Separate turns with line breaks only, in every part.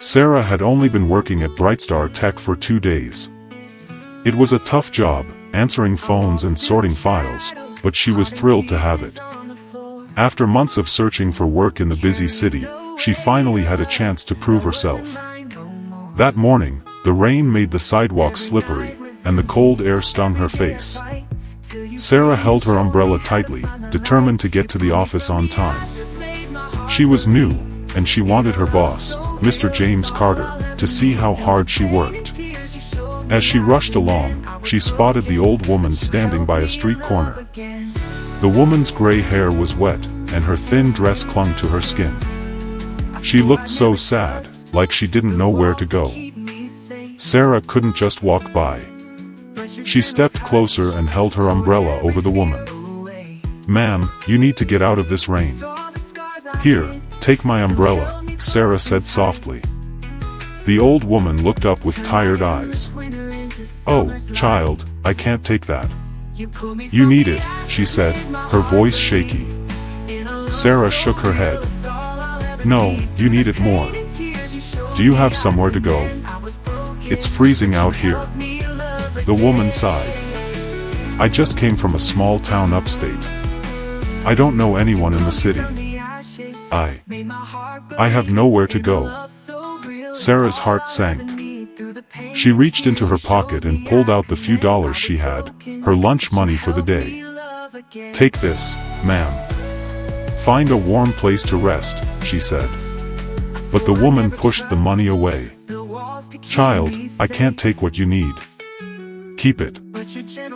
Sarah had only been working at Brightstar Tech for 2 days. It was a tough job, answering phones and sorting files, but she was thrilled to have it. After months of searching for work in the busy city, she finally had a chance to prove herself. That morning, the rain made the sidewalk slippery, and the cold air stung her face. Sarah held her umbrella tightly, determined to get to the office on time. She was new, and she wanted her boss, Mr. James Carter, to see how hard she worked. As she rushed along, she spotted the old woman standing by a street corner. The woman's gray hair was wet, and her thin dress clung to her skin. She looked so sad, like she didn't know where to go. Sarah couldn't just walk by. She stepped closer and held her umbrella over the woman. "Ma'am, you need to get out of this rain." "Here, take my umbrella," Sarah said softly. The old woman looked up with tired eyes. "Oh, child, I can't take that." "You need it," she said, her voice shaky. Sarah shook her head. "No, you need it more. Do you have somewhere to go? It's freezing out here." The woman sighed. "I just came from a small town upstate. I don't know anyone in the city. I have nowhere to go." Sarah's heart sank. She reached into her pocket and pulled out the few dollars she had, her lunch money for the day. "Take this, ma'am. Find a warm place to rest," she said. But the woman pushed the money away. "Child, I can't take what you need. Keep it."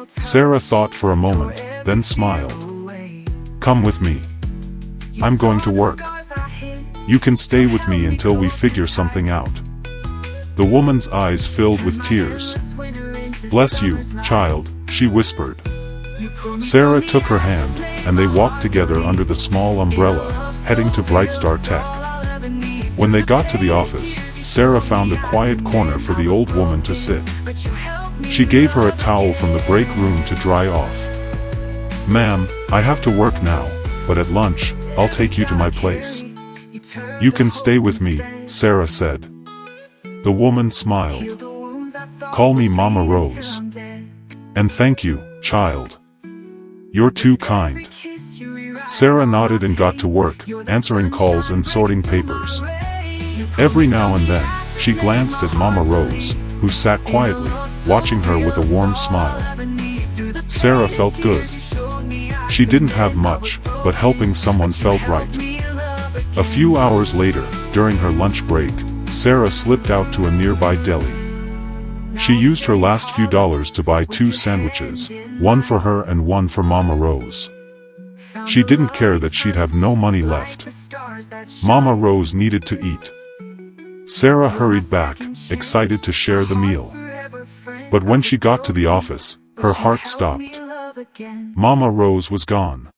Sarah thought for a moment, then smiled. "Come with me. I'm going to work. You can stay with me until we figure something out." The woman's eyes filled with tears. "Bless you, child," she whispered. Sarah took her hand, and they walked together under the small umbrella, heading to Brightstar Tech. When they got to the office, Sarah found a quiet corner for the old woman to sit. She gave her a towel from the break room to dry off. "Ma'am, I have to work now, but at lunch, I'll take you to my place." "You can stay with me," Sarah said. The woman smiled. "Call me Mama Rose. And thank you, child. You're too kind." Sarah nodded and got to work, answering calls and sorting papers. Every now and then, she glanced at Mama Rose, who sat quietly, watching her with a warm smile. Sarah felt good. She didn't have much, but helping someone felt right. A few hours later, during her lunch break, Sarah slipped out to a nearby deli. She used her last few dollars to buy 2 sandwiches, one for her and one for Mama Rose. She didn't care that she'd have no money left. Mama Rose needed to eat. Sarah hurried back, excited to share the meal. But when she got to the office, her heart stopped. Mama Rose was gone.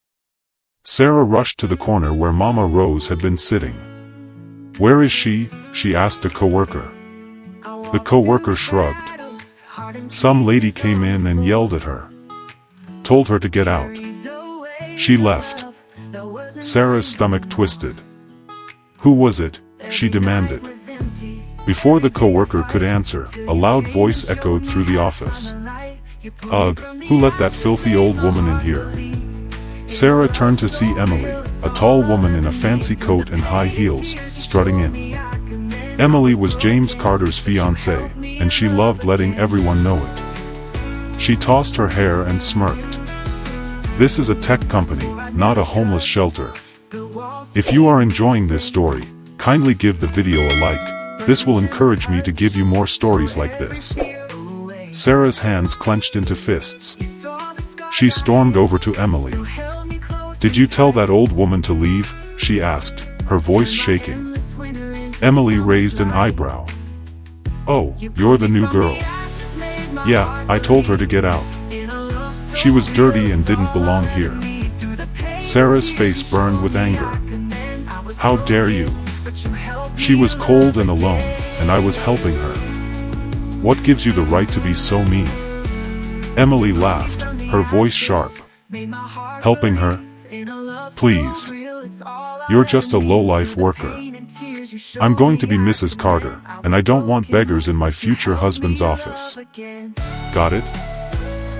Sarah rushed to the corner where Mama Rose had been sitting. "Where is she?" she asked a coworker. The coworker shrugged. "Some lady came in and yelled at her. Told her to get out. She left." Sarah's stomach twisted. "Who was it?" she demanded. Before the coworker could answer, a loud voice echoed through the office. "Ugh, who let that filthy old woman in here?" Sarah turned to see Emily, a tall woman in a fancy coat and high heels, strutting in. Emily was James Carter's fiancée, and she loved letting everyone know it. She tossed her hair and smirked. "This is a tech company, not a homeless shelter. If you are enjoying this story, kindly give the video a like. This will encourage me to give you more stories like this." Sarah's hands clenched into fists. She stormed over to Emily. "Did you tell that old woman to leave?" she asked, her voice shaking. Emily raised an eyebrow. "Oh, you're the new girl." "Yeah, I told her to get out. She was dirty and didn't belong here." Sarah's face burned with anger. "How dare you? She was cold and alone, and I was helping her. What gives you the right to be so mean?" Emily laughed, her voice sharp. "Helping her? Please. You're just a low-life worker. I'm going to be Mrs. Carter, and I don't want beggars in my future husband's office. Got it?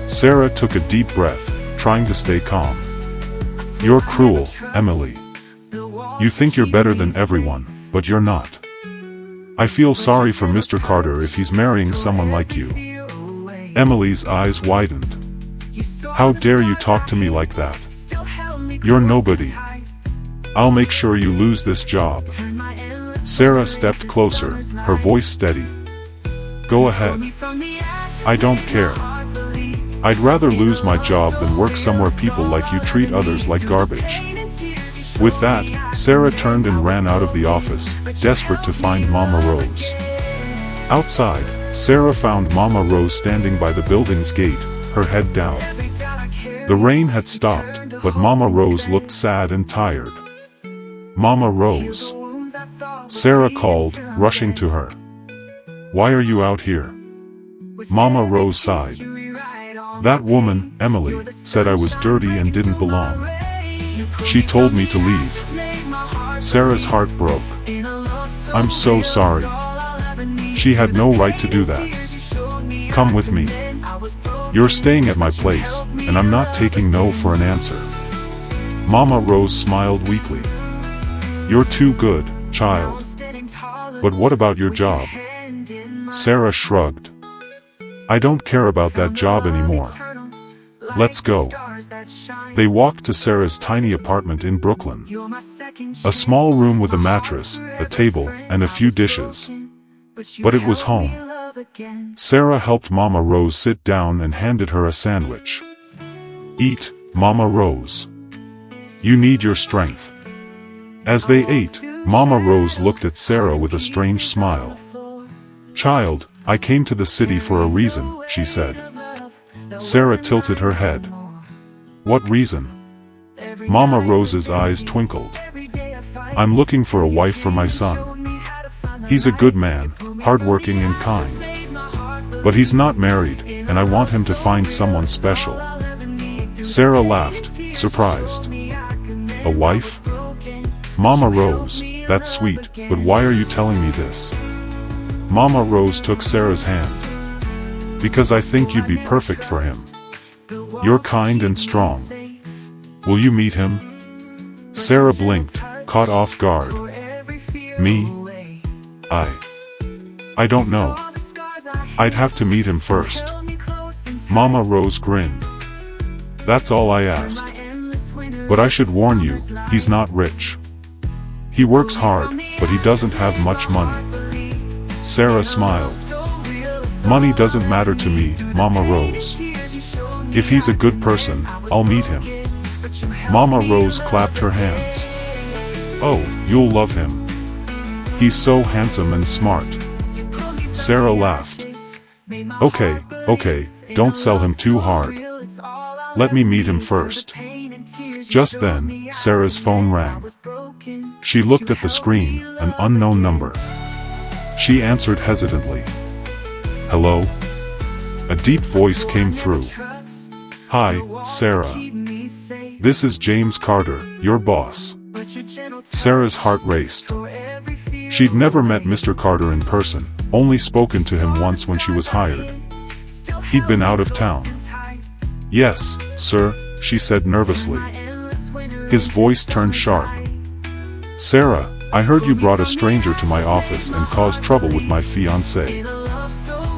Sarah took a deep breath, trying to stay calm. You're cruel, Emily. You think you're better than everyone, but you're not. I feel sorry for Mr. Carter if he's marrying someone like you. Emily's eyes widened. How dare you talk to me like that? You're nobody. I'll make sure you lose this job. Sarah stepped closer, her voice steady. Go ahead. I don't care. I'd rather lose my job than work somewhere people like you treat others like garbage. With that, Sarah turned and ran out of the office, desperate to find Mama Rose. Outside, Sarah found Mama Rose standing by the building's gate, her head down. The rain had stopped, but Mama Rose looked sad and tired. Mama Rose. Sarah called, rushing to her. Why are you out here? Mama Rose sighed. That woman, Emily, said I was dirty and didn't belong. She told me to leave. Sarah's heart broke. I'm so sorry. She had no right to do that. Come with me. You're staying at my place, and I'm not taking no for an answer. Mama Rose smiled weakly. You're too good, child. But what about your job? Sarah shrugged. I don't care about that job anymore. Let's go. They walked to Sarah's tiny apartment in Brooklyn. A small room with a mattress, a table, and a few dishes. But it was home. Sarah helped Mama Rose sit down and handed her a sandwich. Eat, Mama Rose. You need your strength. As they ate, Mama Rose looked at Sarah with a strange smile. Child, I came to the city for a reason, she said. Sarah tilted her head. What reason? Mama Rose's eyes twinkled. I'm looking for a wife for my son. He's a good man, hardworking and kind. But he's not married, and I want him to find someone special. Sarah laughed, surprised. A wife? Mama Rose, that's sweet, but why are you telling me this? Mama Rose took Sarah's hand. Because I think you'd be perfect for him. You're kind and strong. Will you meet him? Sarah blinked, caught off guard. Me? I don't know. I'd have to meet him first. Mama Rose grinned. That's all I ask. But I should warn you, he's not rich. He works hard, but he doesn't have much money. Sarah smiled. Money doesn't matter to me, Mama Rose. If he's a good person, I'll meet him. Mama Rose clapped her hands. Oh, you'll love him. He's so handsome and smart. Sarah laughed. Okay, don't sell him too hard. Let me meet him first. Just then, Sarah's phone rang. She looked at the screen, an unknown number. She answered hesitantly. Hello? A deep voice came through. Hi, Sarah. This is James Carter, your boss. Sarah's heart raced. She'd never met Mr. Carter in person, only spoken to him once when she was hired. He'd been out of town. Yes, sir, she said nervously. His voice turned sharp. Sarah, I heard you brought a stranger to my office and caused trouble with my fiancé.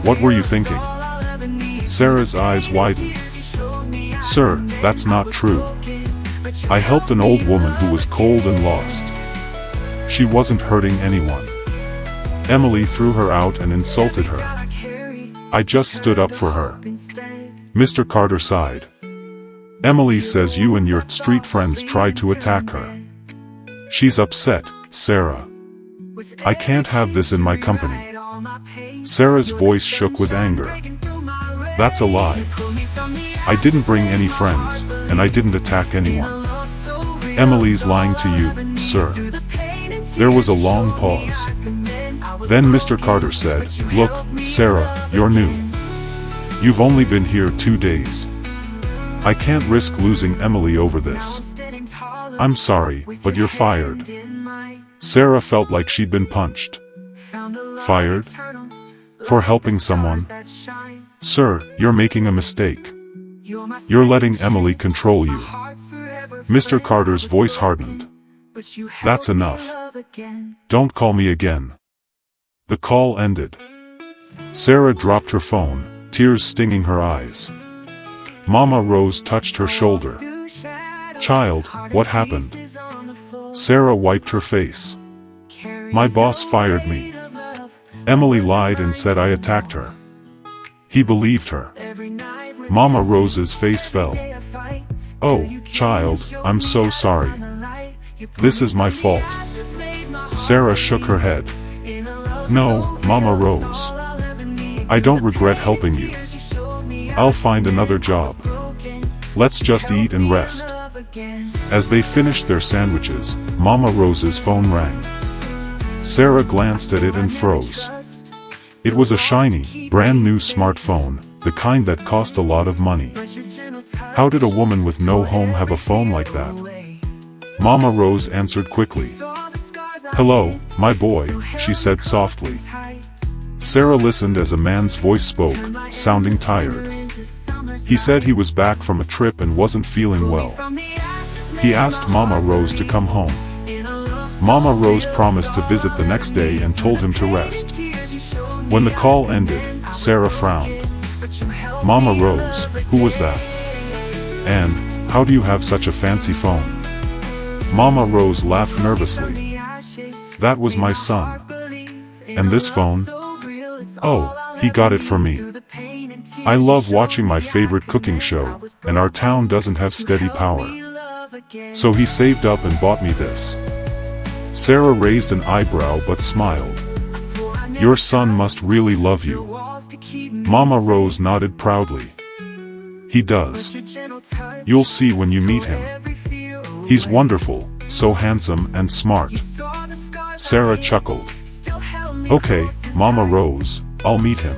What were you thinking? Sarah's eyes widened. Sir, that's not true. I helped an old woman who was cold and lost. She wasn't hurting anyone. Emily threw her out and insulted her. I just stood up for her. Mr. Carter sighed. Emily says you and your street friends tried to attack her. She's upset, Sarah. I can't have this in my company. Sarah's voice shook with anger. That's a lie. I didn't bring any friends, and I didn't attack anyone. Emily's lying to you, sir. There was a long pause. Then Mr. Carter said, Look, Sarah, you're new. You've only been here 2 days. I can't risk losing Emily over this. I'm sorry, but you're fired. Sarah felt like she'd been punched. Fired? For helping someone? Sir, you're making a mistake. You're letting Emily control you. Mr. Carter's voice hardened. That's enough. Don't call me again. The call ended. Sarah dropped her phone, tears stinging her eyes. Mama Rose touched her shoulder. Child, what happened? Sarah wiped her face. My boss fired me. Emily lied and said I attacked her. He believed her. Mama Rose's face fell. Oh, child, I'm so sorry. This is my fault. Sarah shook her head. No, Mama Rose. I don't regret helping you. I'll find another job. Let's just eat and rest. As they finished their sandwiches, Mama Rose's phone rang. Sarah glanced at it and froze. It was a shiny, brand new smartphone, the kind that cost a lot of money. How did a woman with no home have a phone like that? Mama Rose answered quickly. Hello, my boy, she said softly. Sarah listened as a man's voice spoke, sounding tired. He said he was back from a trip and wasn't feeling well. He asked Mama Rose to come home. Mama Rose promised to visit the next day and told him to rest. When the call ended, Sarah frowned. Mama Rose, who was that? And, how do you have such a fancy phone? Mama Rose laughed nervously. That was my son. And this phone? Oh, he got it for me. I love watching my favorite cooking show, and our town doesn't have steady power. So he saved up and bought me this. Sarah raised an eyebrow but smiled. Your son must really love you. Mama Rose nodded proudly. He does. You'll see when you meet him. He's wonderful, so handsome and smart. Sarah chuckled. Okay, Mama Rose, I'll meet him.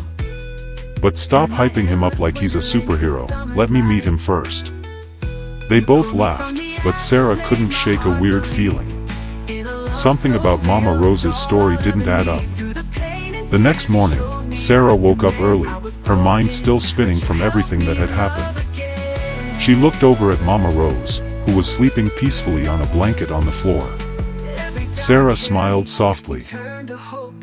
But stop hyping him up like he's a superhero, let me meet him first. They both laughed, but Sarah couldn't shake a weird feeling. Something about Mama Rose's story didn't add up. The next morning, Sarah woke up early, her mind still spinning from everything that had happened. She looked over at Mama Rose, who was sleeping peacefully on a blanket on the floor. Sarah smiled softly.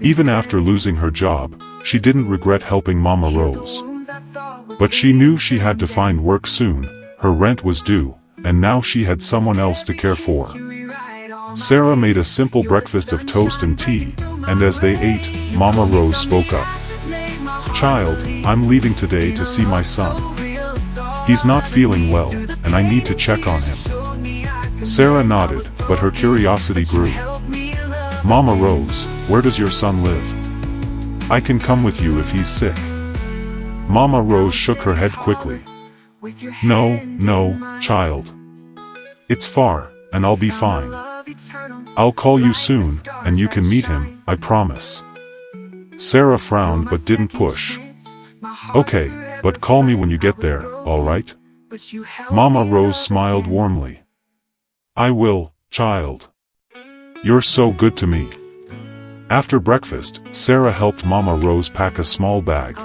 Even after losing her job, she didn't regret helping Mama Rose. But she knew she had to find work soon, her rent was due, and now she had someone else to care for. Sarah made a simple breakfast of toast and tea, and as they ate, Mama Rose spoke up. Child, I'm leaving today to see my son. He's not feeling well, and I need to check on him. Sarah nodded, but her curiosity grew. Mama Rose, where does your son live? I can come with you if he's sick. Mama Rose shook her head quickly. No, child. It's far, and I'll be fine. I'll call you soon, and you can meet him, I promise. Sarah frowned but didn't push. Okay, but call me when you get there, alright? Mama Rose smiled warmly. I will, child. You're so good to me. After breakfast, Sarah helped Mama Rose pack a small bag.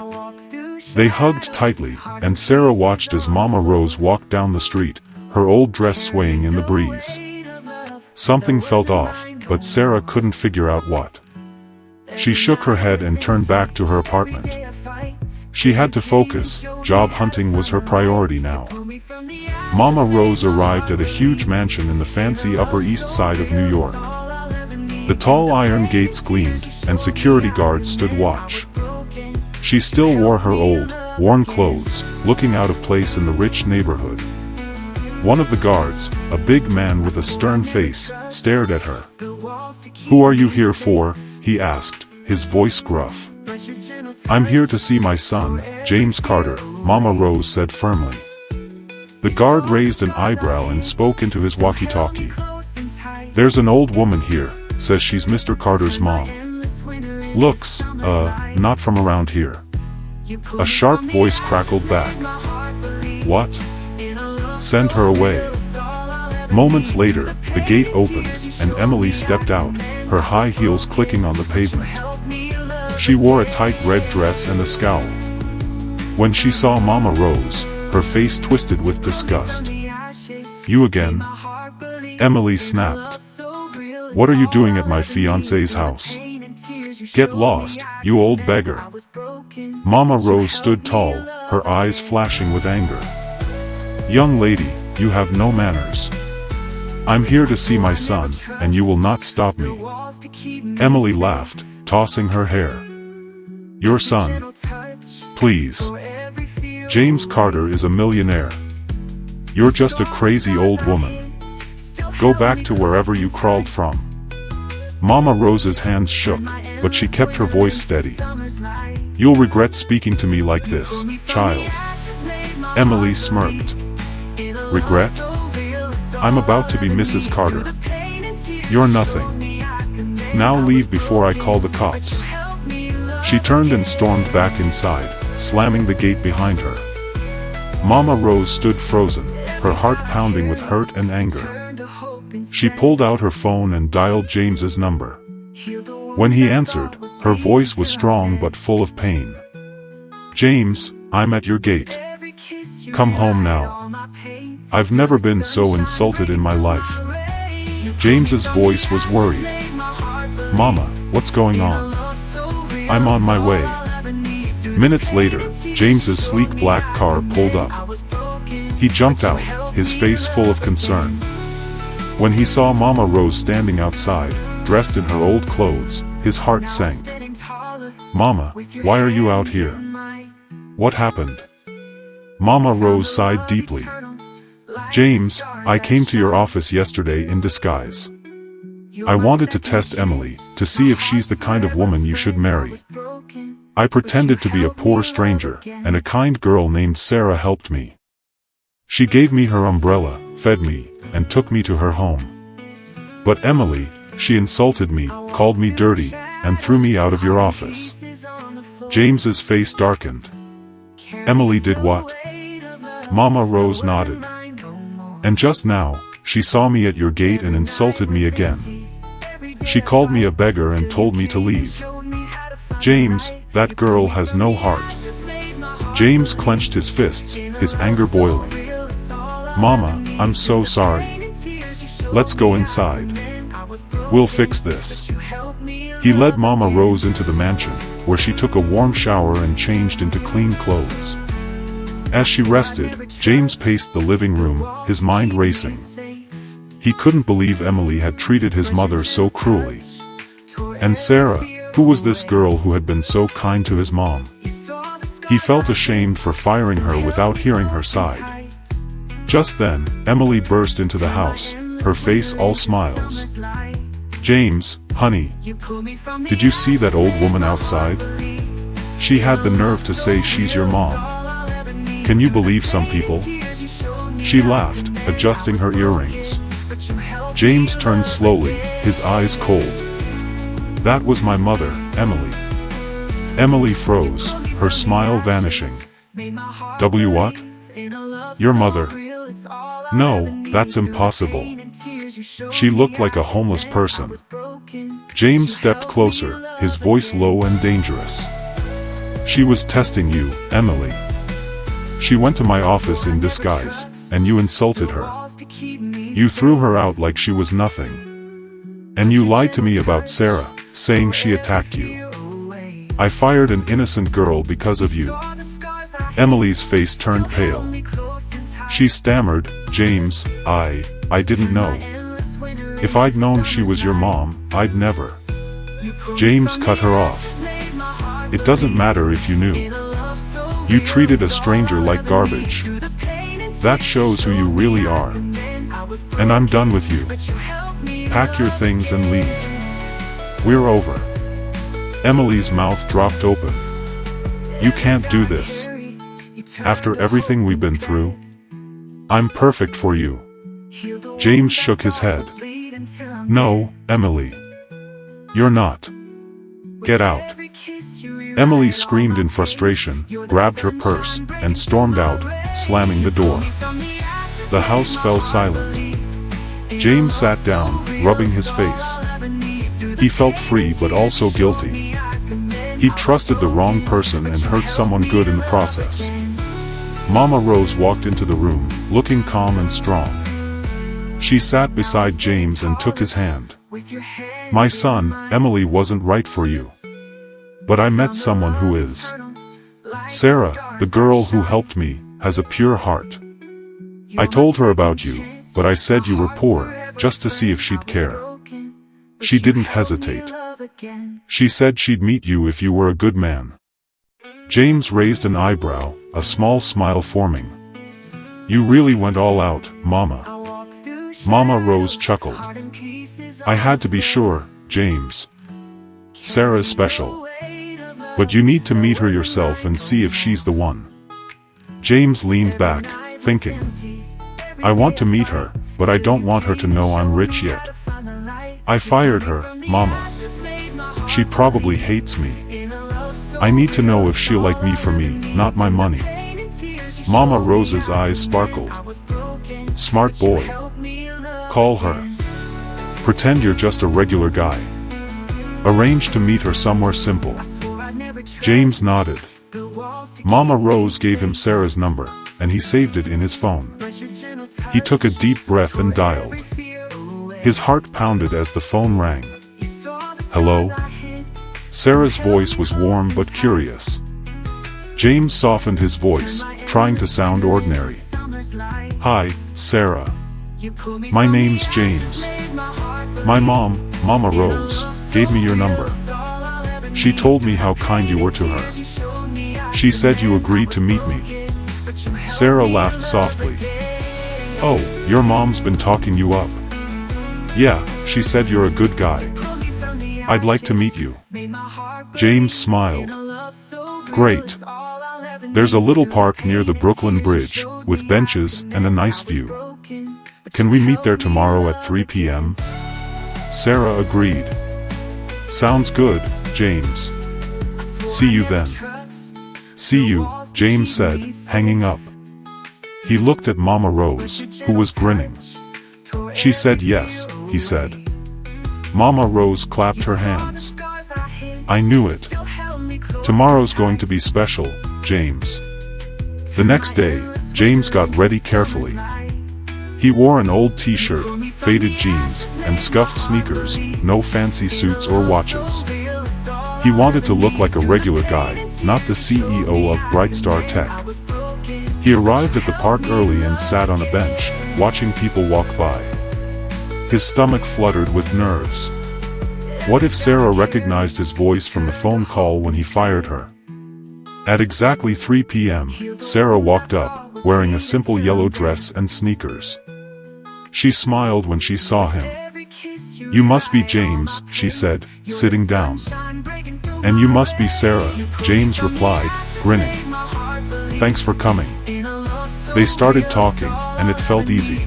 They hugged tightly, and Sarah watched as Mama Rose walked down the street, her old dress swaying in the breeze. Something felt off, but Sarah couldn't figure out what. She shook her head and turned back to her apartment. She had to focus, job hunting was her priority now. Mama Rose arrived at a huge mansion in the fancy Upper East Side of New York. The tall iron gates gleamed, and security guards stood watch. She still wore her old, worn clothes, looking out of place in the rich neighborhood. One of the guards, a big man with a stern face, stared at her. Who are you here for? He asked, his voice gruff. I'm here to see my son, James Carter, Mama Rose said firmly. The guard raised an eyebrow and spoke into his walkie-talkie. There's an old woman here, says she's Mr. Carter's mom. Looks, not from around here. A sharp voice crackled back. What? Send her away. Moments later, the gate opened, and Emily stepped out, her high heels clicking on the pavement. She wore a tight red dress and a scowl. When she saw Mama Rose, her face twisted with disgust. "You again?" Emily snapped. "What are you doing at my fiancé's house? Get lost, you old beggar." Mama Rose stood tall, her eyes flashing with anger. "Young lady, you have no manners. I'm here to see my son, and you will not stop me." Emily laughed, tossing her hair. "Your son? Please. James Carter is a millionaire. You're just a crazy old woman. Go back to wherever you crawled from." Mama Rose's hands shook, but she kept her voice steady. "You'll regret speaking to me like this, child." Emily smirked. "Regret? I'm about to be Mrs. Carter. You're nothing. Now leave before I call the cops." She turned and stormed back inside, slamming the gate behind her. Mama Rose stood frozen, her heart pounding with hurt and anger. She pulled out her phone and dialed James's number. When he answered, her voice was strong but full of pain. "James, I'm at your gate. Come home now. I've never been so insulted in my life." James's voice was worried. "Mama, what's going on?" "I'm on my way." Minutes later, James's sleek black car pulled up. He jumped out, his face full of concern. When he saw Mama Rose standing outside, dressed in her old clothes, his heart sank. "Mama, why are you out here? What happened?" Mama Rose sighed deeply. "James, I came to your office yesterday in disguise. I wanted to test Emily, to see if she's the kind of woman you should marry. I pretended to be a poor stranger, and a kind girl named Sarah helped me. She gave me her umbrella, fed me, and took me to her home. But Emily, she insulted me, called me dirty, and threw me out of your office." James's face darkened. "Emily did what?" Mama Rose nodded. "And just now, she saw me at your gate and insulted me again. She called me a beggar and told me to leave." "James, that girl has no heart." James clenched his fists, his anger boiling. "Mama, I'm so sorry. Let's go inside. We'll fix this." He led Mama Rose into the mansion, where she took a warm shower and changed into clean clothes. As she rested, James paced the living room, his mind racing. He couldn't believe Emily had treated his mother so cruelly. And Sarah, who was this girl who had been so kind to his mom? He felt ashamed for firing her without hearing her side. Just then, Emily burst into the house, her face all smiles. "James, honey, did you see that old woman outside? She had the nerve to say she's your mom. Can you believe some people?" She laughed, adjusting her earrings. James turned slowly, his eyes cold. "That was my mother, Emily." Emily froze, her smile vanishing. What? Your mother?" "No, that's impossible. She looked like a homeless person." James stepped closer, his voice low and dangerous. "She was testing you, Emily. She went to my office in disguise, and you insulted her. You threw her out like she was nothing. And you lied to me about Sarah, saying she attacked you. I fired an innocent girl because of you." Emily's face turned pale. She stammered, "James, I didn't know. If I'd known she was your mom, I'd never." James cut her off. "It doesn't matter if you knew. You treated a stranger like garbage. That shows who you really are. And I'm done with you. Pack your things and leave. We're over." Emily's mouth dropped open. "You can't do this. After everything we've been through? I'm perfect for you." James shook his head. "No, Emily. You're not. Get out." Emily screamed in frustration, grabbed her purse, and stormed out, slamming the door. The house fell silent. James sat down, rubbing his face. He felt free but also guilty. He'd trusted the wrong person and hurt someone good in the process. Mama Rose walked into the room, looking calm and strong. She sat beside James and took his hand. "My son, Emily wasn't right for you. But I met someone who is. Sarah, the girl who helped me, has a pure heart. I told her about you, but I said you were poor, just to see if she'd care. She didn't hesitate. She said she'd meet you if you were a good man." James raised an eyebrow, a small smile forming. "You really went all out, Mama." Mama Rose chuckled. "I had to be sure, James. Sarah's special. But you need to meet her yourself and see if she's the one." James leaned back, thinking. "I want to meet her, but I don't want her to know I'm rich yet. I fired her, Mama. She probably hates me. I need to know if she'll like me for me, not my money." Mama Rose's eyes sparkled. "Smart boy. Call her. Pretend you're just a regular guy. Arrange to meet her somewhere simple." James nodded. Mama Rose gave him Sarah's number, and he saved it in his phone. He took a deep breath and dialed. His heart pounded as the phone rang. "Hello?" Sarah's voice was warm but curious. James softened his voice, trying to sound ordinary. "Hi, Sarah. My name's James. My mom, Mama Rose, gave me your number. She told me how kind you were to her. She said you agreed to meet me." Sarah laughed softly. "Oh, your mom's been talking you up." "Yeah, she said you're a good guy. I'd like to meet you." James smiled. "Great. There's a little park near the Brooklyn Bridge, with benches and a nice view. Can we meet there tomorrow at 3 p.m.? Sarah agreed. "Sounds good, James. See you then." "See you," James said, hanging up. He looked at Mama Rose, who was grinning. "She said yes," he said. Mama Rose clapped her hands. "I knew it. Tomorrow's going to be special, James." The next day, James got ready carefully. He wore an old t-shirt, faded jeans, and scuffed sneakers, no fancy suits or watches. He wanted to look like a regular guy, not the CEO of Brightstar Tech. He arrived at the park early and sat on a bench, watching people walk by. His stomach fluttered with nerves. What if Sarah recognized his voice from the phone call when he fired her? At exactly 3 p.m., Sarah walked up, wearing a simple yellow dress and sneakers. She smiled when she saw him. "You must be James," she said, sitting down. "And you must be Sarah," James replied, grinning. "Thanks for coming." They started talking, and it felt easy.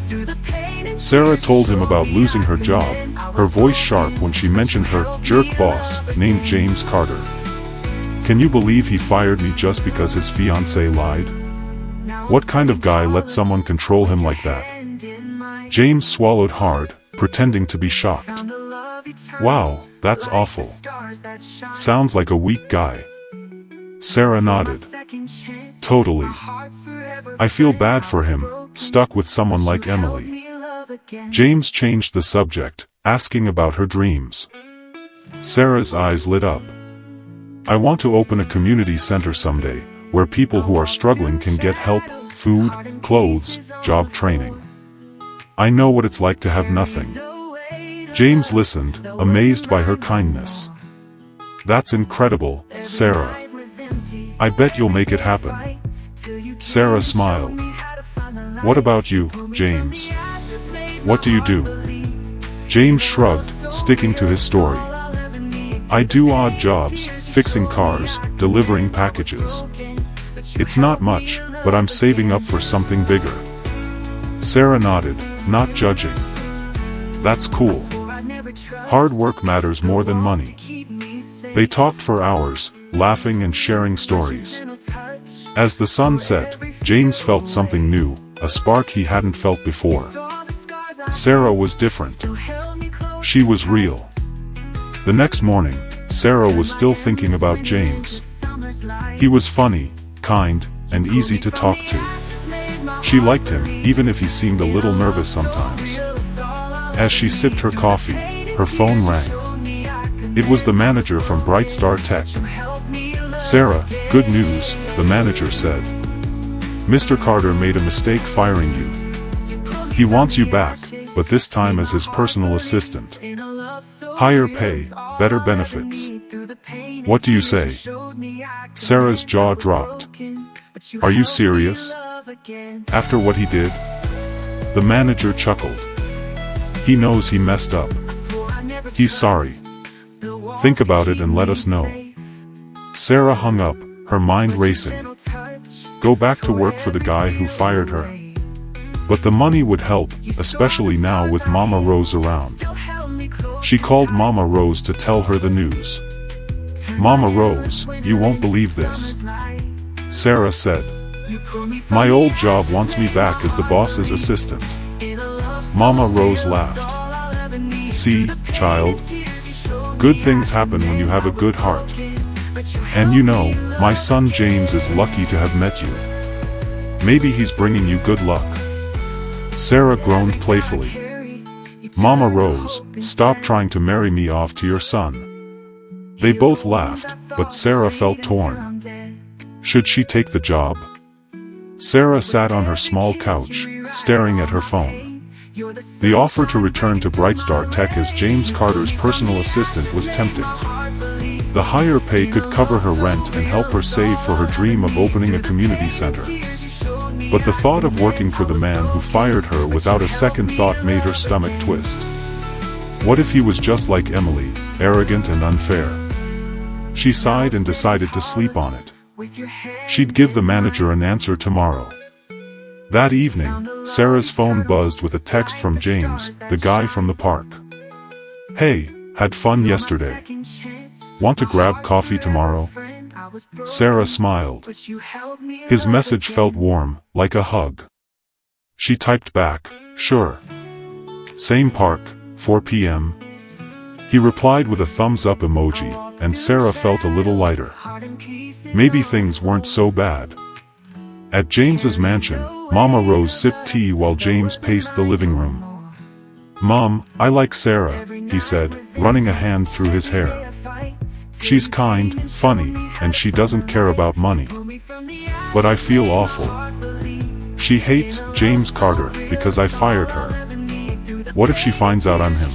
Sarah told him about losing her job, her voice sharp when she mentioned her jerk boss, named James Carter. "Can you believe he fired me just because his fiancée lied? What kind of guy lets someone control him like that?" James swallowed hard, pretending to be shocked. "Wow, that's awful. Sounds like a weak guy." Sarah nodded. "Totally. I feel bad for him, stuck with someone like Emily." James changed the subject, asking about her dreams. Sarah's eyes lit up. "I want to open a community center someday, where people who are struggling can get help, food, clothes, job training. I know what it's like to have nothing." James listened, amazed by her kindness. "That's incredible, Sarah. I bet you'll make it happen." Sarah smiled. "What about you, James? What do you do?" James shrugged, sticking to his story. "I do odd jobs, fixing cars, delivering packages. It's not much, but I'm saving up for something bigger." Sarah nodded, not judging. "That's cool. Hard work matters more than money." They talked for hours, laughing and sharing stories. As the sun set, James felt something new, a spark he hadn't felt before. Sarah was different. She was real. The next morning, Sarah was still thinking about James. He was funny, kind, and easy to talk to. She liked him, even if he seemed a little nervous sometimes. As she sipped her coffee, her phone rang. It was the manager from Brightstar Tech. "Sarah, good news," the manager said. "Mr. Carter made a mistake firing you. He wants you back, but this time as his personal assistant. Higher pay, better benefits." "What do you say?" Sarah's jaw dropped. "Are you serious? After what he did?" The manager chuckled. "He knows he messed up. He's sorry. Think about it and let us know." Sarah hung up, her mind racing. Go back to work for the guy who fired her. But the money would help, especially now with Mama Rose around. She called Mama Rose to tell her the news. "Mama Rose, you won't believe this," Sarah said. "My old job wants me back as the boss's assistant." Mama Rose laughed. "See, child? Good things happen when you have a good heart. And you know, my son James is lucky to have met you. Maybe he's bringing you good luck." Sarah groaned playfully. "Mama Rose, stop trying to marry me off to your son." They both laughed, but Sarah felt torn. Should she take the job? Sarah sat on her small couch, staring at her phone. The offer to return to Brightstar Tech as James Carter's personal assistant was tempting. The higher pay could cover her rent and help her save for her dream of opening a community center. But the thought of working for the man who fired her without a second thought made her stomach twist. What if he was just like Emily, arrogant and unfair? She sighed and decided to sleep on it. She'd give the manager an answer tomorrow. That evening, Sarah's phone buzzed with a text from James, the guy from the park. "Hey, had fun yesterday. Want to grab coffee tomorrow?" Sarah smiled. His message felt warm, like a hug. She typed back, "Sure. Same park, 4 p.m. He replied with a thumbs-up emoji, and Sarah felt a little lighter. Maybe things weren't so bad. At James's mansion, Mama Rose sipped tea while James paced the living room. "Mom, I like Sarah," he said, running a hand through his hair. "She's kind, funny, and she doesn't care about money. But I feel awful. She hates James Carter because I fired her. What if she finds out I'm him?"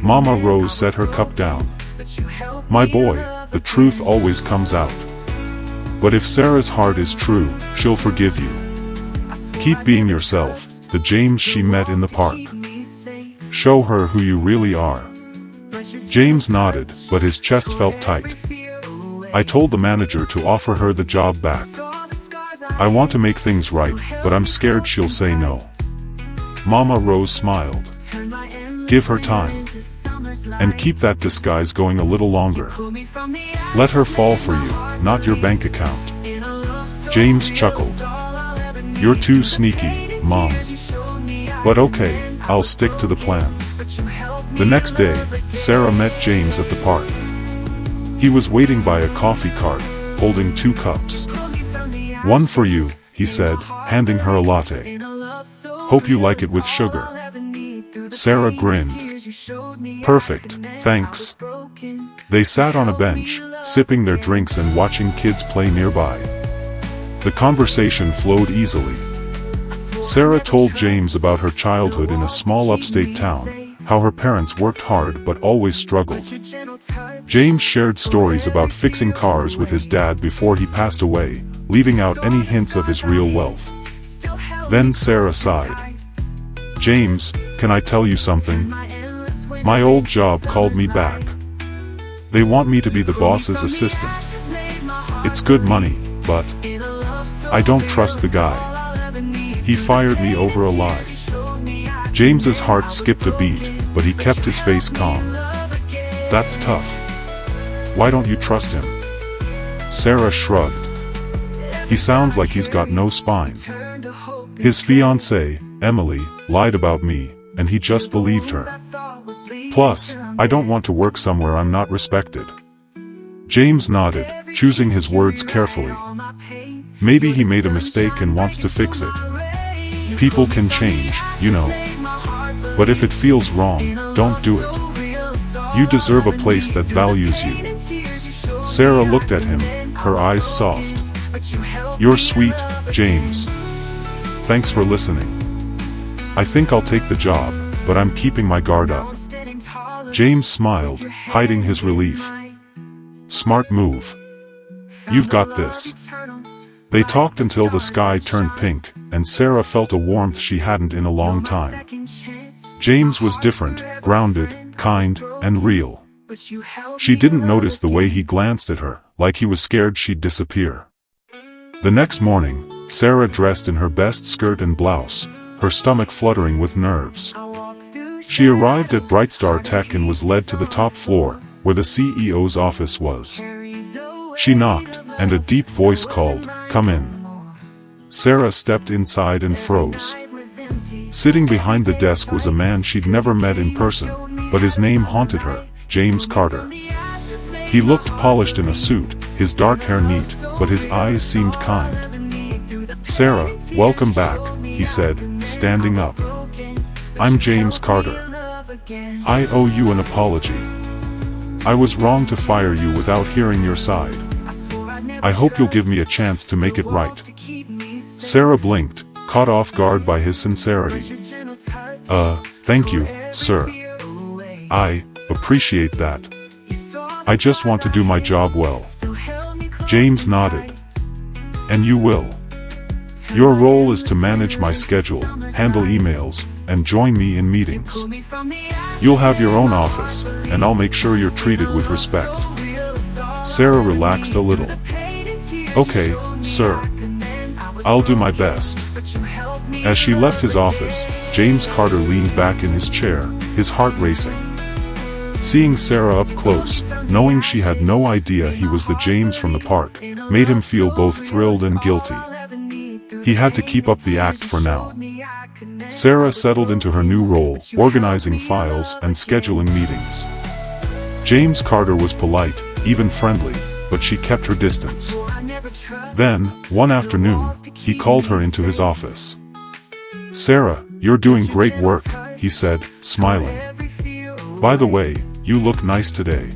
Mama Rose set her cup down. "My boy, the truth always comes out. But if Sarah's heart is true, she'll forgive you. Keep being yourself, the James she met in the park. Show her who you really are." James nodded, but his chest felt tight. "I told the manager to offer her the job back. I want to make things right, but I'm scared she'll say no." Mama Rose smiled. "Give her time. And keep that disguise going a little longer. Let her fall for you, not your bank account." James chuckled. "You're too sneaky, Mom. But okay, I'll stick to the plan." The next day, Sarah met James at the park. He was waiting by a coffee cart, holding 2 cups. "One for you," he said, handing her a latte. "Hope you like it with sugar." Sarah grinned. "Perfect, thanks." They sat on a bench, sipping their drinks and watching kids play nearby. The conversation flowed easily. Sarah told James about her childhood in a small upstate town, how her parents worked hard but always struggled. James shared stories about fixing cars with his dad before he passed away, leaving out any hints of his real wealth. Then Sarah sighed. "James, can I tell you something? My old job called me back. They want me to be the boss's assistant. It's good money, but I don't trust the guy. He fired me over a lie." James's heart skipped a beat, but he kept his face calm. "That's tough. Why don't you trust him?" Sarah shrugged. "He sounds like he's got no spine. His fiancée, Emily, lied about me, and he just believed her. Plus, I don't want to work somewhere I'm not respected. James nodded, choosing his words carefully. Maybe he made a mistake and wants to fix it. People can change, you know. But if it feels wrong, don't do it. You deserve a place that values you. Sarah looked at him, her eyes soft. You're sweet, James. Thanks for listening. I think I'll take the job, but I'm keeping my guard up. James smiled, hiding his relief. Smart move. You've got this. They talked until the sky turned pink, and Sarah felt a warmth she hadn't in a long time. James was different, grounded, kind, and real. She didn't notice the way he glanced at her, like he was scared she'd disappear. The next morning, Sarah dressed in her best skirt and blouse, her stomach fluttering with nerves. She arrived at Brightstar Tech and was led to the top floor, where the CEO's office was. She knocked, and a deep voice called, "Come in." Sarah stepped inside and froze. Sitting behind the desk was a man she'd never met in person, but his name haunted her, James Carter. He looked polished in a suit, his dark hair neat, but his eyes seemed kind. "Sarah, welcome back," he said, standing up. "I'm James Carter. I owe you an apology. I was wrong to fire you without hearing your side. I hope you'll give me a chance to make it right." Sarah blinked, caught off guard by his sincerity. Thank you, sir. I appreciate that. I just want to do my job well." James nodded. "And you will. Your role is to manage my schedule, handle emails, and join me in meetings. You'll have your own office, and I'll make sure you're treated with respect." Sarah relaxed a little. "Okay, sir. I'll do my best." As she left his office, James Carter leaned back in his chair, his heart racing. Seeing Sarah up close, knowing she had no idea he was the James from the park, made him feel both thrilled and guilty. He had to keep up the act for now. Sarah settled into her new role, organizing files and scheduling meetings. James Carter was polite, even friendly, but she kept her distance. Then, one afternoon, he called her into his office. "Sarah, you're doing great work," he said, smiling. "By the way, you look nice today.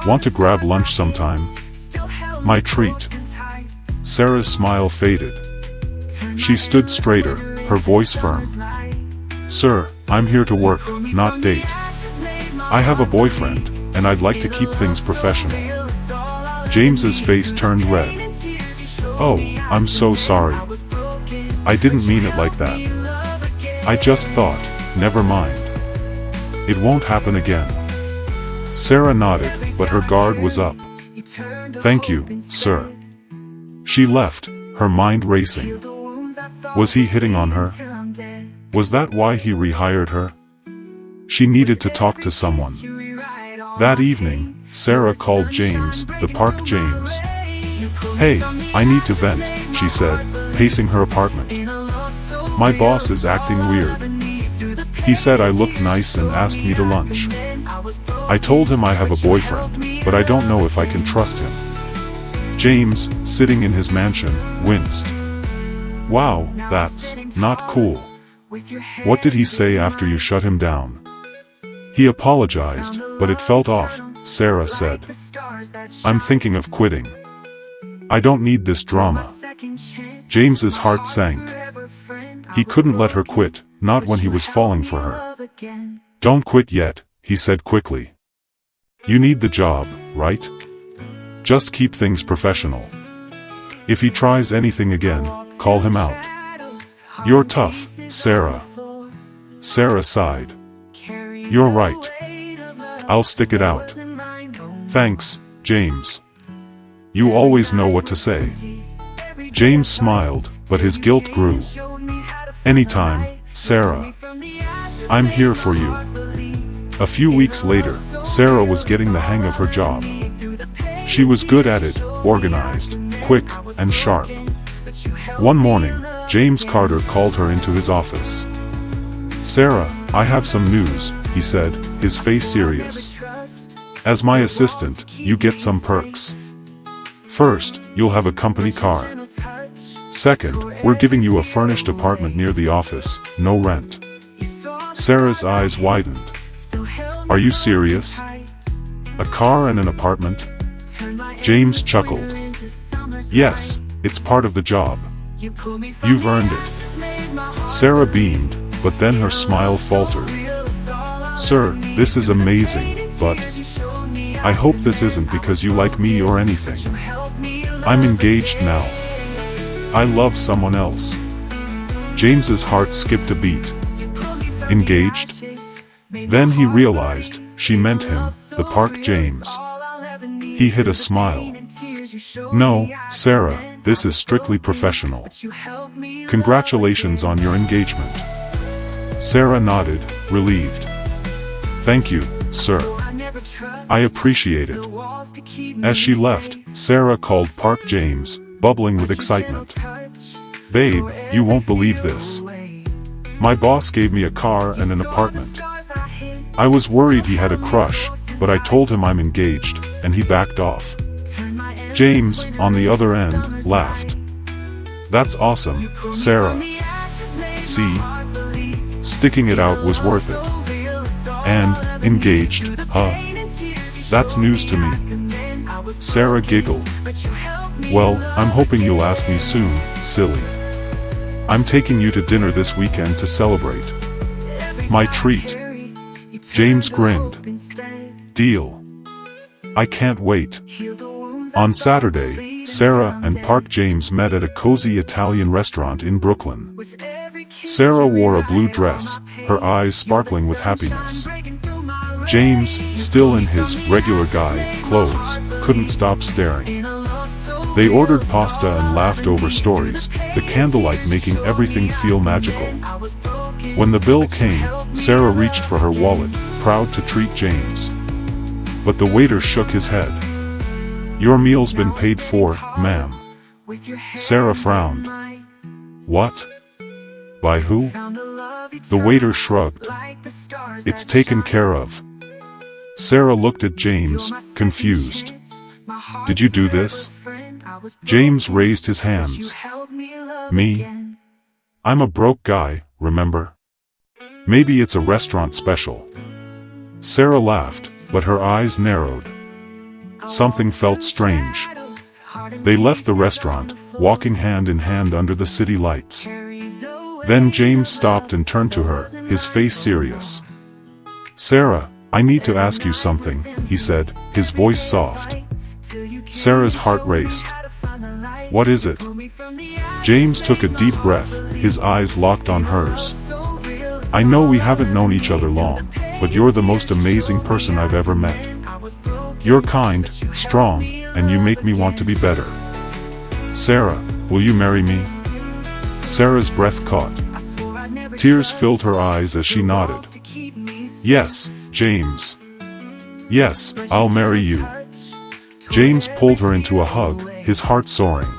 Want to grab lunch sometime?" "My treat." Sarah's smile faded. She stood straighter, her voice firm. "Sir, I'm here to work, not date. I have a boyfriend, and I'd like to keep things professional." James's face turned red. "Oh, I'm so sorry. I didn't mean it like that. I just thought, never mind. It won't happen again." Sarah nodded, but her guard was up. "Thank you, sir." She left, her mind racing. Was he hitting on her? Was that why he rehired her? She needed to talk to someone. That evening, Sarah called James, the park James. "Hey, I need to vent," she said, pacing her apartment. "My boss is acting weird. He said I looked nice and asked me to lunch. I told him I have a boyfriend, but I don't know if I can trust him." James, sitting in his mansion, winced. "Wow, that's not cool. What did he say after you shut him down?" "He apologized, but it felt off," Sarah said. "I'm thinking of quitting. I don't need this drama." James's heart sank. He couldn't let her quit, not when he was falling for her. "Don't quit yet," he said quickly. "You need the job, right? Just keep things professional. If he tries anything again, call him out." "You're tough, Sarah." Sarah sighed. "You're right. I'll stick it out." "Thanks, James. You always know what to say." James smiled, but his guilt grew. "Anytime, Sarah. I'm here for you." A few weeks later, Sarah was getting the hang of her job. She was good at it, organized, quick, and sharp. One morning, James Carter called her into his office. "Sarah, I have some news, he said, his face serious. As my assistant, you get some perks. First, you'll have a company car. Second, we're giving you a furnished apartment near the office, no rent. Sarah's eyes widened. Are you serious? A car and an apartment? James chuckled. Yes, it's part of the job. You've earned it. Sarah beamed, but then her smile faltered. Sir, this is amazing, but I hope this isn't because you like me or anything. I'm engaged now. I love someone else. James's heart skipped a beat. Engaged? Then he realized, she meant him, the Park James. He hid a smile. No, Sarah, this is strictly professional. Congratulations on your engagement. Sarah nodded, relieved. Thank you, sir. I appreciate it. As she left, Sarah called Park James, bubbling with excitement. Babe, you won't believe this. My boss gave me a car and an apartment. I was worried he had a crush, but I told him I'm engaged, and he backed off. James, on the other end, laughed. That's awesome, Sarah. See? Sticking it out was worth it. And, engaged, huh? That's news to me. Sarah giggled. Well, I'm hoping you'll ask me soon, silly. I'm taking you to dinner this weekend to celebrate. My treat. James grinned. Deal. I can't wait. On Saturday, Sarah and Park James met at a cozy Italian restaurant in Brooklyn. Sarah wore a blue dress, her eyes sparkling with happiness. James, still in his regular guy clothes, couldn't stop staring. They ordered pasta and laughed over stories, the candlelight making everything feel magical. When the bill came, Sarah reached for her wallet, proud to treat James. But the waiter shook his head. Your meal's been paid for, ma'am. Sarah frowned. What? By who? The waiter shrugged. It's taken care of. Sarah looked at James, confused. Did you do this? James raised his hands. Me? I'm a broke guy, remember? Maybe it's a restaurant special. Sarah laughed, but her eyes narrowed. Something felt strange. They left the restaurant, walking hand in hand under the city lights. Then James stopped and turned to her, his face serious. Sarah, I need to ask you something, he said, his voice soft. Sarah's heart raced. What is it? James took a deep breath, his eyes locked on hers. I know we haven't known each other long, but you're the most amazing person I've ever met. You're kind, strong, and you make me want to be better. Sarah, will you marry me? Sarah's breath caught. Tears filled her eyes as she nodded. Yes, James. Yes, I'll marry you. James pulled her into a hug, his heart soaring.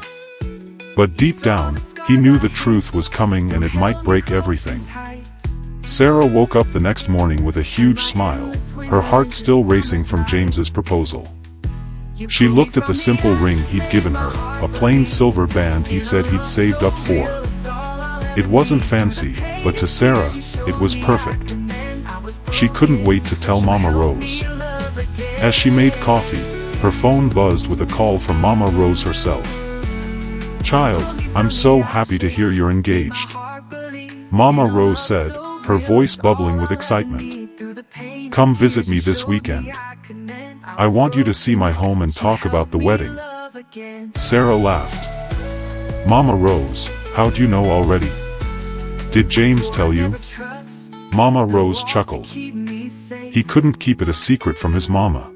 But deep down, he knew the truth was coming and it might break everything. Sarah woke up the next morning with a huge smile, her heart still racing from James's proposal. She looked at the simple ring he'd given her, a plain silver band he said he'd saved up for. It wasn't fancy, but to Sarah, it was perfect. She couldn't wait to tell Mama Rose. As she made coffee, her phone buzzed with a call from Mama Rose herself. Child, I'm so happy to hear you're engaged. Mama Rose said, her voice bubbling with excitement. Come visit me this weekend. I want you to see my home and talk about the wedding. Sarah laughed. Mama Rose, how'd you know already? Did James tell you? Mama Rose chuckled. He couldn't keep it a secret from his mama.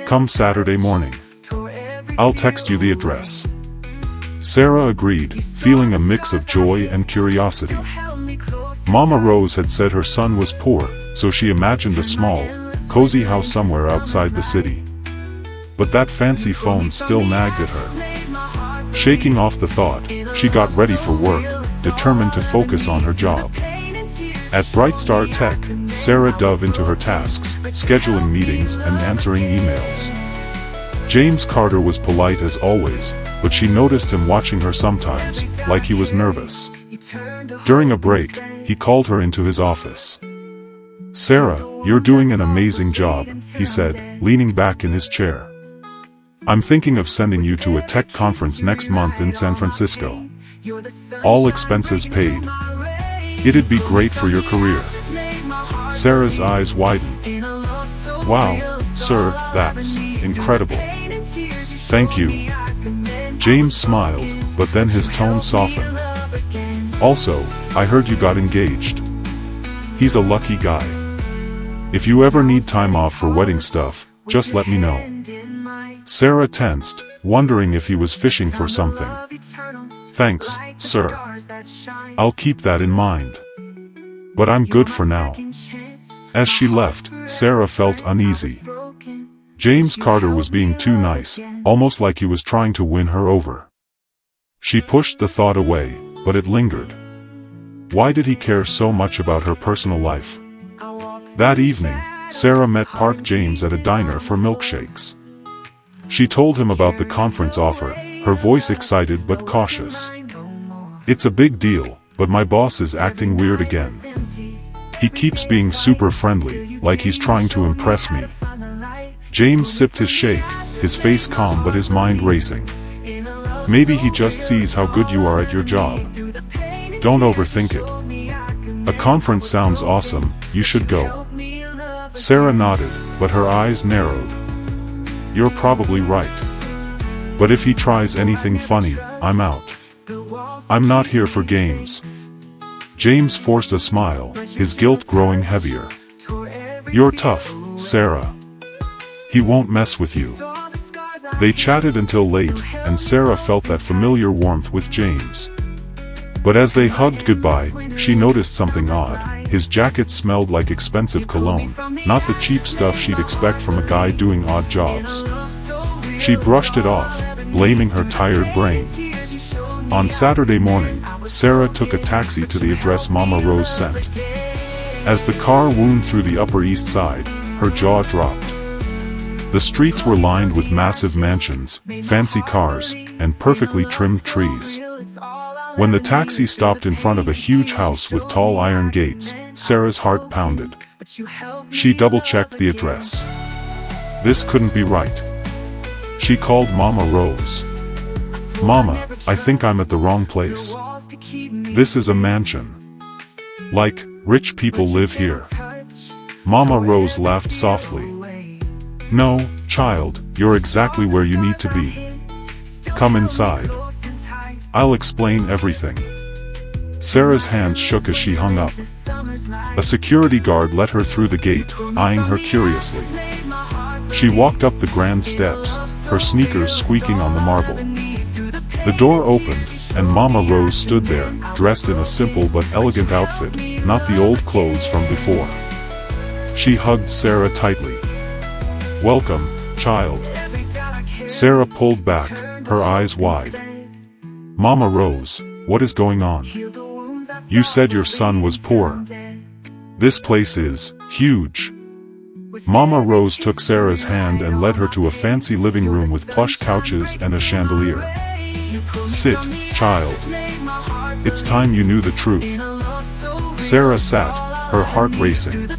Come Saturday morning. I'll text you the address. Sarah agreed, feeling a mix of joy and curiosity. Mama Rose had said her son was poor, so she imagined a small, cozy house somewhere outside the city. But that fancy phone still nagged at her. Shaking off the thought, she got ready for work, determined to focus on her job. At Bright Star Tech, Sarah dove into her tasks, scheduling meetings and answering emails. James Carter was polite as always, but she noticed him watching her sometimes, like he was nervous. During a break, he called her into his office. "Sarah, you're doing an amazing job," he said, leaning back in his chair. "I'm thinking of sending you to a tech conference next month in San Francisco. All expenses paid. It'd be great for your career." Sarah's eyes widened. "Wow, sir, that's incredible. Thank you." James smiled, but then his tone softened. "Also, I heard you got engaged. He's a lucky guy. If you ever need time off for wedding stuff, just let me know." Sarah tensed, wondering if he was fishing for something. "Thanks, sir. I'll keep that in mind. But I'm good for now." As she left, Sarah felt uneasy. James Carter was being too nice, almost like he was trying to win her over. She pushed the thought away, but it lingered. Why did he care so much about her personal life? That evening, Sarah met Park James at a diner for milkshakes. She told him about the conference offer, her voice excited but cautious. "It's a big deal, but my boss is acting weird again. He keeps being super friendly, like he's trying to impress me." James sipped his shake, his face calm but his mind racing. "Maybe he just sees how good you are at your job. Don't overthink it. A conference sounds awesome, you should go." Sarah nodded, but her eyes narrowed. "You're probably right. But if he tries anything funny, I'm out. I'm not here for games." James forced a smile, his guilt growing heavier. "You're tough, Sarah. He won't mess with you." They chatted until late, and Sarah felt that familiar warmth with James. But as they hugged goodbye, she noticed something odd. His jacket smelled like expensive cologne, not the cheap stuff she'd expect from a guy doing odd jobs. She brushed it off, blaming her tired brain. On Saturday morning, Sarah took a taxi to the address Mama Rose sent. As the car wound through the Upper East Side, her jaw dropped. The streets were lined with massive mansions, fancy cars, and perfectly trimmed trees. When the taxi stopped in front of a huge house with tall iron gates, Sarah's heart pounded. She double-checked the address. This couldn't be right. She called Mama Rose. "Mama, I think I'm at the wrong place. This is a mansion. Like, rich people live here." Mama Rose laughed softly. "No, child, you're exactly where you need to be. Come inside. I'll explain everything." Sarah's hands shook as she hung up. A security guard let her through the gate, eyeing her curiously. She walked up the grand steps, her sneakers squeaking on the marble. The door opened, and Mama Rose stood there, dressed in a simple but elegant outfit, not the old clothes from before. She hugged Sarah tightly. "Welcome, child." Sarah pulled back, her eyes wide. "Mama Rose, what is going on? You said your son was poor. This place is huge." Mama Rose took Sarah's hand and led her to a fancy living room with plush couches and a chandelier. "Sit, child. It's time you knew the truth." Sarah sat, her heart racing.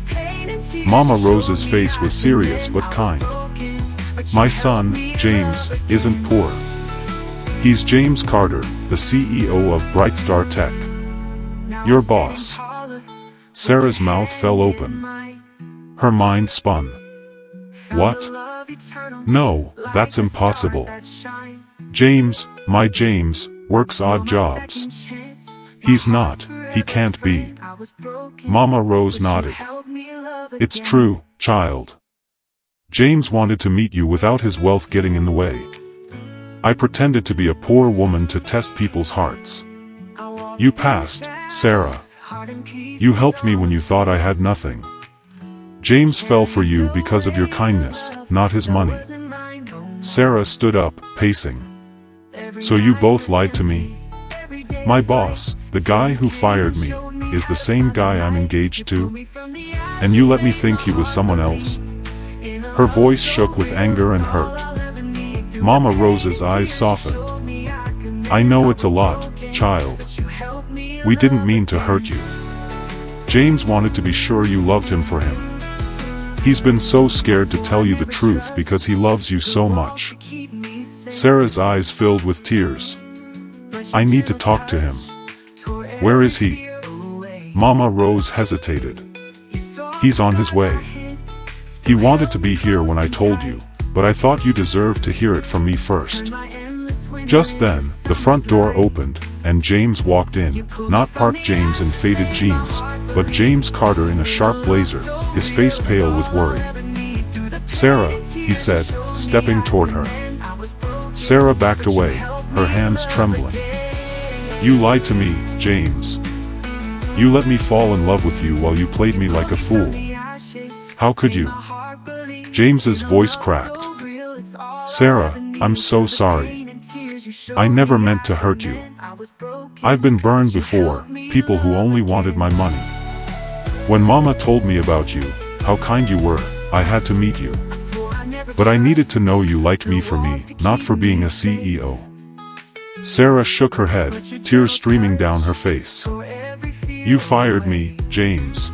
Mama Rose's face was serious but kind. "My son, James, isn't poor. He's James Carter, the CEO of Bright Star Tech. Your boss." Sarah's mouth fell open. Her mind spun. "What? No, that's impossible. James, my James, works odd jobs. He's not, he can't be." Mama Rose nodded. "It's true, child. James wanted to meet you without his wealth getting in the way. I pretended to be a poor woman to test people's hearts. You passed, Sarah. You helped me when you thought I had nothing. James fell for you because of your kindness, not his money." Sarah stood up, pacing. "So you both lied to me? My boss, the guy who fired me, is the same guy I'm engaged to? And you let me think he was someone else?" Her voice shook with anger and hurt. Mama Rose's eyes softened. "I know it's a lot, child. We didn't mean to hurt you. James wanted to be sure you loved him for him. He's been so scared to tell you the truth because he loves you so much." Sarah's eyes filled with tears. "I need to talk to him. Where is he?" Mama Rose hesitated. "He's on his way. He wanted to be here when I told you, but I thought you deserved to hear it from me first." Just then, the front door opened, and James walked in, not Park James in faded jeans, but James Carter in a sharp blazer, his face pale with worry. "Sarah," he said, stepping toward her. Sarah backed away, her hands trembling. "You lied to me, James. You let me fall in love with you while you played me like a fool. How could you?" James's voice cracked. "Sarah, I'm so sorry. I never meant to hurt you. I've been burned before, people who only wanted my money. When Mama told me about you, how kind you were, I had to meet you. But I needed to know you liked me for me, not for being a CEO." Sarah shook her head, tears streaming down her face. "You fired me, James.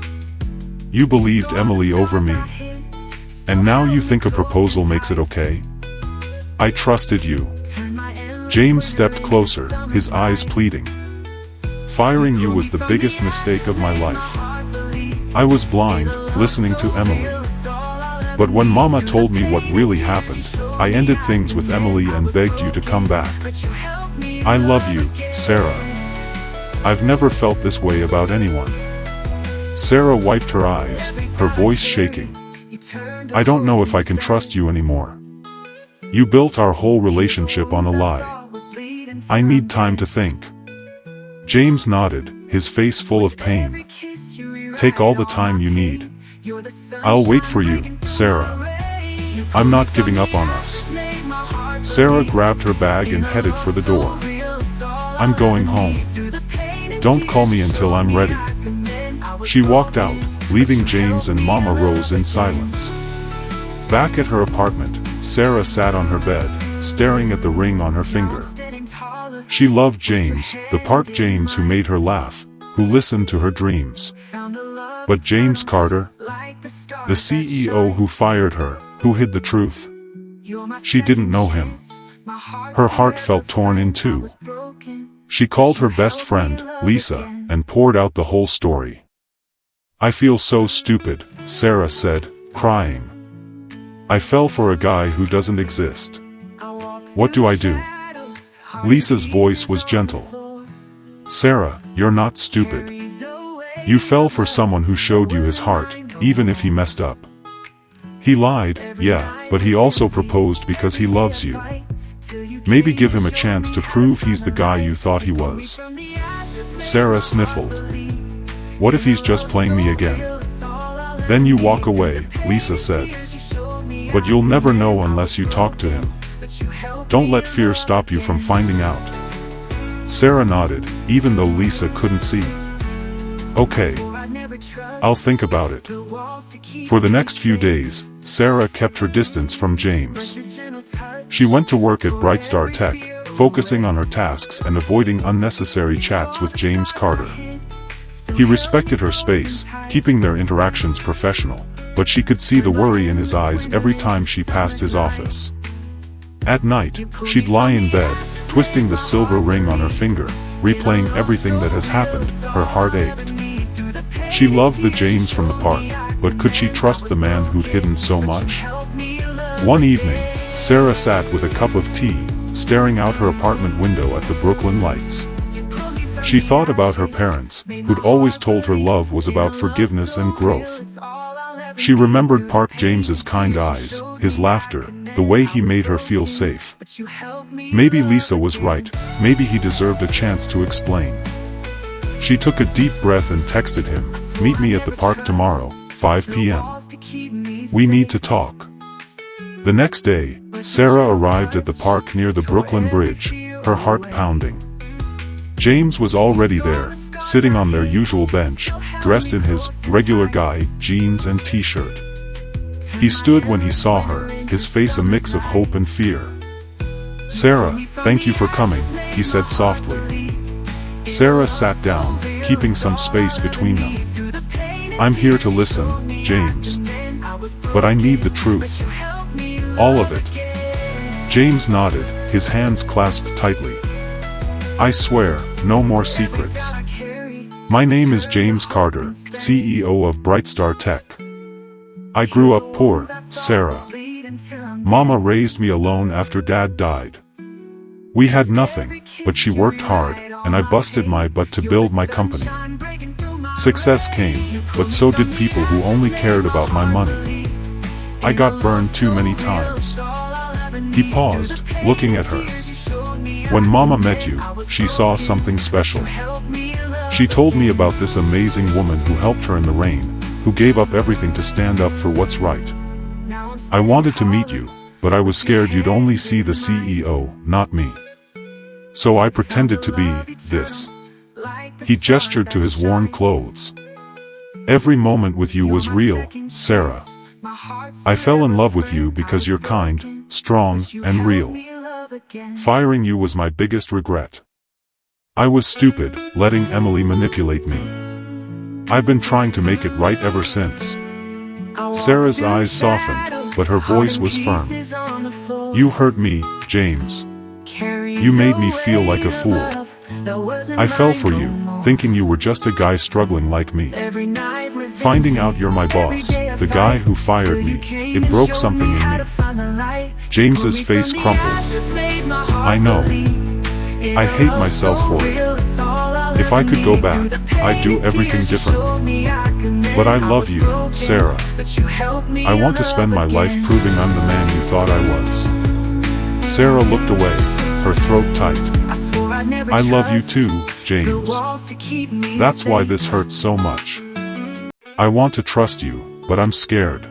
You believed Emily over me. And now you think a proposal makes it okay? I trusted you." James stepped closer, his eyes pleading. "Firing you was the biggest mistake of my life. I was blind, listening to Emily. But when Mama told me what really happened, I ended things with Emily and begged you to come back. I love you, Sarah. I've never felt this way about anyone." Sarah wiped her eyes, her voice shaking. "I don't know if I can trust you anymore. You built our whole relationship on a lie. I need time to think." James nodded, his face full of pain. "Take all the time you need. I'll wait for you, Sarah. I'm not giving up on us." Sarah grabbed her bag and headed for the door. "I'm going home. Don't call me until I'm ready." She walked out, leaving James and Mama Rose in silence. Back at her apartment, Sarah sat on her bed, staring at the ring on her finger. She loved James, the Park James who made her laugh, who listened to her dreams. But James Carter? The CEO who fired her, who hid the truth? She didn't know him. Her heart felt torn in two. She called her best friend, Lisa, and poured out the whole story. "I feel so stupid," Sarah said, crying. "I fell for a guy who doesn't exist. What do I do?" Lisa's voice was gentle. "Sarah, you're not stupid. You fell for someone who showed you his heart, even if he messed up. He lied, yeah, but he also proposed because he loves you. Maybe give him a chance to prove he's the guy you thought he was." Sarah sniffled. "What if he's just playing me again?" "Then you walk away," Lisa said. "But you'll never know unless you talk to him. Don't let fear stop you from finding out." Sarah nodded, even though Lisa couldn't see. "Okay. I'll think about it." For the next few days, Sarah kept her distance from James. She went to work at Brightstar Tech, focusing on her tasks and avoiding unnecessary chats with James Carter. He respected her space, keeping their interactions professional, but she could see the worry in his eyes every time she passed his office. At night, she'd lie in bed, twisting the silver ring on her finger, replaying everything that has happened. Her heart ached. She loved the James from the park, but could she trust the man who'd hidden so much? One evening, Sarah sat with a cup of tea, staring out her apartment window at the Brooklyn lights. She thought about her parents, who'd always told her love was about forgiveness and growth. She remembered Park James's kind eyes, his laughter, the way he made her feel safe. Maybe Lisa was right, maybe he deserved a chance to explain. She took a deep breath and texted him, "Meet me at the park tomorrow, 5 p.m. We need to talk." The next day, Sarah arrived at the park near the Brooklyn Bridge, her heart pounding. James was already there, sitting on their usual bench, dressed in his regular guy jeans and t-shirt. He stood when he saw her, his face a mix of hope and fear. "Sarah, thank you for coming," he said softly. Sarah sat down, keeping some space between them. "I'm here to listen, James. But I need the truth. All of it." James nodded, his hands clasped tightly. "I swear, no more secrets. My name is James Carter, CEO of Brightstar Tech. I grew up poor, Sarah. Mama raised me alone after Dad died. We had nothing, but she worked hard, and I busted my butt to build my company. Success came, but so did people who only cared about my money. I got burned too many times." He paused, looking at her. "When Mama met you, she saw something special. She told me about this amazing woman who helped her in the rain, who gave up everything to stand up for what's right. I wanted to meet you, but I was scared you'd only see the CEO, not me. So I pretended to be this." He gestured to his worn clothes. "Every moment with you was real, Sarah. I fell in love with you because you're kind, strong, and real. Firing you was my biggest regret. I was stupid, letting Emily manipulate me. I've been trying to make it right ever since." Sarah's eyes softened, but her voice was firm. "You hurt me, James. You made me feel like a fool. I fell for you, thinking you were just a guy struggling like me. Finding out you're my boss, the guy who fired me, it broke something in me." James's face crumpled. "I know. I hate myself for it. If I could go back, I'd do everything differently. But I love you, Sarah. I want to spend my life proving I'm the man you thought I was." Sarah looked away, her throat tight. "I love you too, James. That's why this hurts so much. I want to trust you, but I'm scared."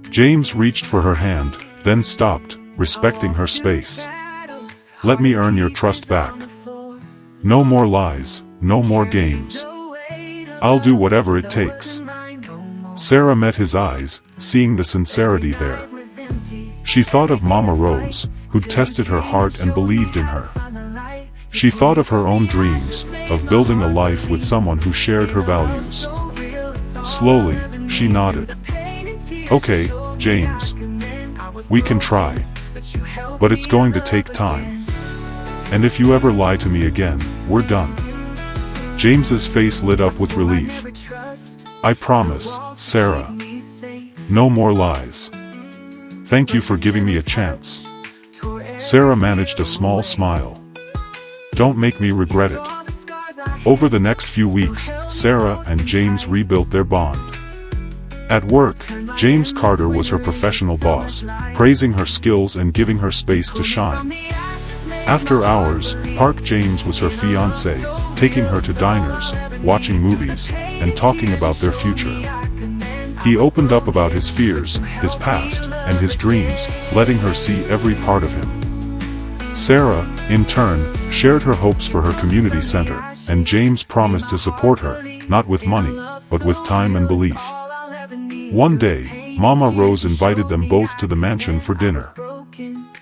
James reached for her hand, then stopped, respecting her space. "Let me earn your trust back. No more lies, no more games. I'll do whatever it takes." Sarah met his eyes, seeing the sincerity there. She thought of Mama Rose, who'd tested her heart and believed in her. She thought of her own dreams, of building a life with someone who shared her values. Slowly, she nodded. "Okay, James. We can try. But it's going to take time. And if you ever lie to me again, we're done." James's face lit up with relief. "I promise, Sarah. No more lies. Thank you for giving me a chance." Sarah managed a small smile. "Don't make me regret it." Over the next few weeks, Sarah and James rebuilt their bond. At work, James Carter was her professional boss, praising her skills and giving her space to shine. After hours, Park James was her fiancé, taking her to diners, watching movies, and talking about their future. He opened up about his fears, his past, and his dreams, letting her see every part of him. Sarah, in turn, shared her hopes for her community center, and James promised to support her, not with money, but with time and belief. One day, Mama Rose invited them both to the mansion for dinner.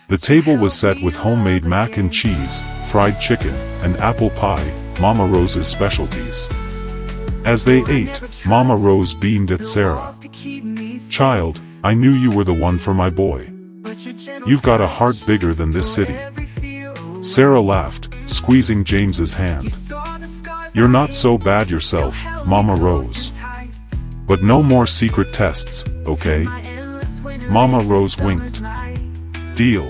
The table was set with homemade mac and cheese, fried chicken, and apple pie, Mama Rose's specialties. As they ate, Mama Rose beamed at Sarah. "Child, I knew you were the one for my boy. You've got a heart bigger than this city." Sarah laughed, squeezing James's hand. "You're not so bad yourself, Mama Rose. But no more secret tests, okay?" Mama Rose winked. "Deal.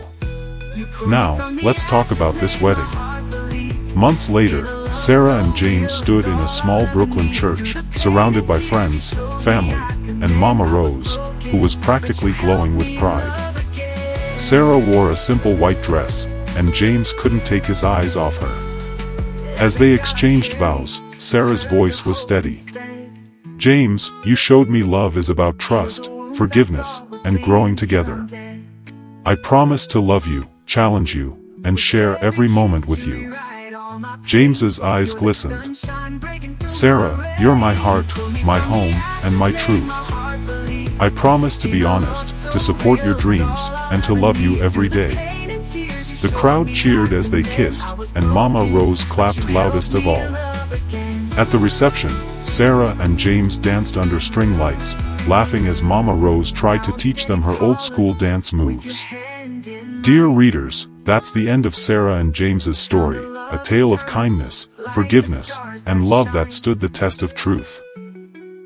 Now, let's talk about this wedding." Months later, Sarah and James stood in a small Brooklyn church, surrounded by friends, family, and Mama Rose, who was practically glowing with pride. Sarah wore a simple white dress, and James couldn't take his eyes off her. As they exchanged vows, Sarah's voice was steady. "James, you showed me love is about trust, forgiveness, and growing together. I promise to love you, challenge you, and share every moment with you. James's eyes glistened. Sarah, you're my heart, my home, and my truth. I promise to be honest, to support your dreams, and to love you every day. The crowd cheered as they kissed, and Mama Rose clapped loudest of all. At the reception, Sarah and James danced under string lights, laughing as Mama Rose tried to teach them her old-school dance moves. Dear readers, that's the end of Sarah and James's story, a tale of kindness, forgiveness, and love that stood the test of truth.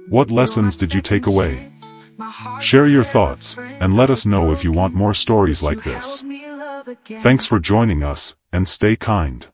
What lessons did you take away? Share your thoughts, and let us know if you want more stories like this. Thanks for joining us, and stay kind.